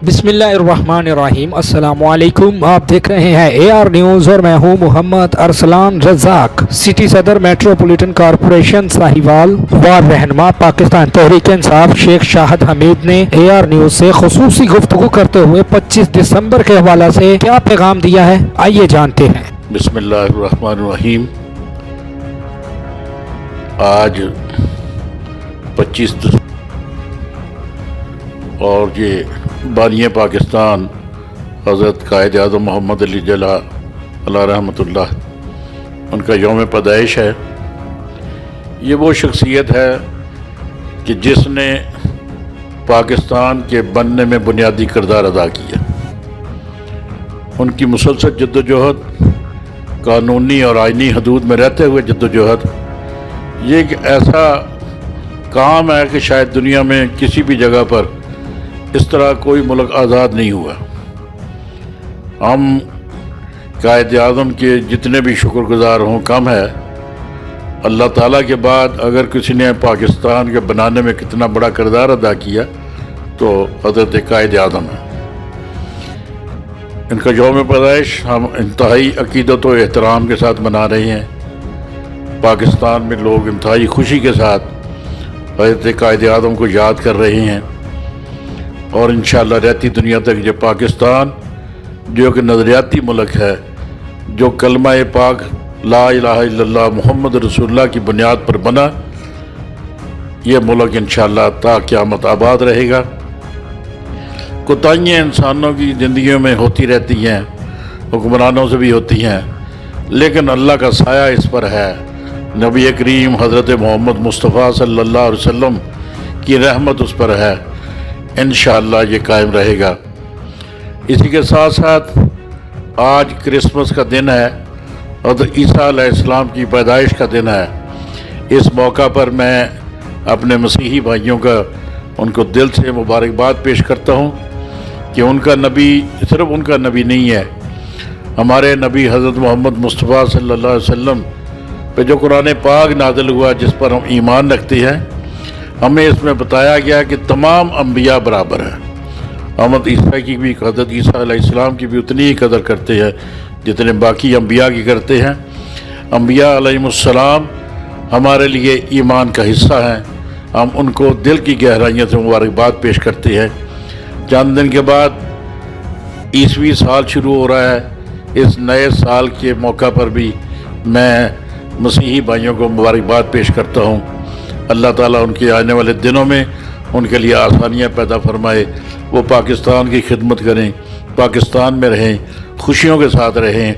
बिस्मिल्लाहिर्रहमानिर्रहीम। अस्सलाम वालेकुम। आप देख रहे हैं AR न्यूज़ और मैं हूं मोहम्मद अरसलान रज़ाक। सिटी सदर मेट्रोपॉलिटन कॉरपोरेशन साहिवाल व रहनुमा पाकिस्तान तहरीक इंसाफ शेख शाहिद हमीद ने AR न्यूज़ से खुसूसी गुफ्तगू करते हुए 25 दिसंबर के हवाले से क्या पैगाम दिया है, आइए जानते हैं। बिस्मिल्लाहिर्रहमानिर्रहीम। आज 25 और ये बानिए पाकिस्तान हज़रत कायद आज़म मोहम्मद अली जिन्ना अलैहि रहमतुल्लाह उनका यौम पैदाइश है। ये वो शख्सियत है कि जिसने पाकिस्तान के बनने में बुनियादी किरदार अदा किया। उनकी मुसलसल जद्दोजहद, कानूनी और आइनी हदूद में रहते हुए जद्दोजहद, ये एक ऐसा काम है कि शायद दुनिया में किसी भी जगह पर इस तरह कोई मुल्क आज़ाद नहीं हुआ। हम कायद आज़म के जितने भी शुक्रगुजार हों कम है। अल्लाह ताला के बाद अगर किसी ने पाकिस्तान के बनाने में कितना बड़ा किरदार अदा किया तो हज़रत कायद आज़म है। इनका यौम पैदाइश हम इंतहाई अकीदत और एहतराम के साथ मना रहे हैं। पाकिस्तान में लोग इंतहाई खुशी के साथ हज़रत कायद आज़म को याद कर रहे हैं और इंशाअल्लाह रहती दुनिया तक ये पाकिस्तान जो कि नज़रियाती मुल्क है, जो कलमा पाक ला इलाहा इल्लल्लाह मुहम्मद रसूलुल्लाह की बुनियाद पर बना, ये मुल्क इंशाअल्लाह ता क़यामत आबाद रहेगा। कोताहियाँ इंसानों की ज़िंदगियों में होती रहती हैं, हुक्मरानों से भी होती हैं, लेकिन अल्लाह का साया इस पर है। नबी करीम हज़रत मोहम्मद मुस्तफ़ा सल्लल्लाहु अलैहि वसल्लम की रहमत उस पर है। इंशाअल्लाह ये कायम रहेगा। इसी के साथ साथ आज क्रिसमस का दिन है और ईसा अलैहिस्सलाम की पैदाइश का दिन है। इस मौका पर मैं अपने मसीही भाइयों का उनको दिल से मुबारकबाद पेश करता हूँ कि उनका नबी सिर्फ उनका नबी नहीं है, हमारे नबी हज़रत मोहम्मद मुस्तफ़ा सल्लल्लाहु अलैहि वसल्लम पे जो कुरान पाक नाज़िल हुआ, जिस पर हम ईमान रखते हैं, हमें इसमें बताया गया कि तमाम अंबिया बराबर हैं। मोहम्मद ईसा की भी, हज़रत ईसा अलैहिस्सलाम की भी उतनी ही कदर करते हैं जितने बाकी अंबिया की करते हैं। अंबिया अलैहिमुस्सलाम हमारे लिए ईमान का हिस्सा हैं। हम उनको दिल की गहराइयों से मुबारकबाद पेश करते हैं। चंद दिन के बाद ईसवी साल शुरू हो रहा है। इस नए साल के मौका पर भी मैं मसीही भाइयों को मुबारकबाद पेश करता हूँ। अल्लाह ताला उनके आने वाले दिनों में उनके लिए आसानियाँ पैदा फरमाए, वो पाकिस्तान की खिदमत करें, पाकिस्तान में रहें, खुशियों के साथ रहें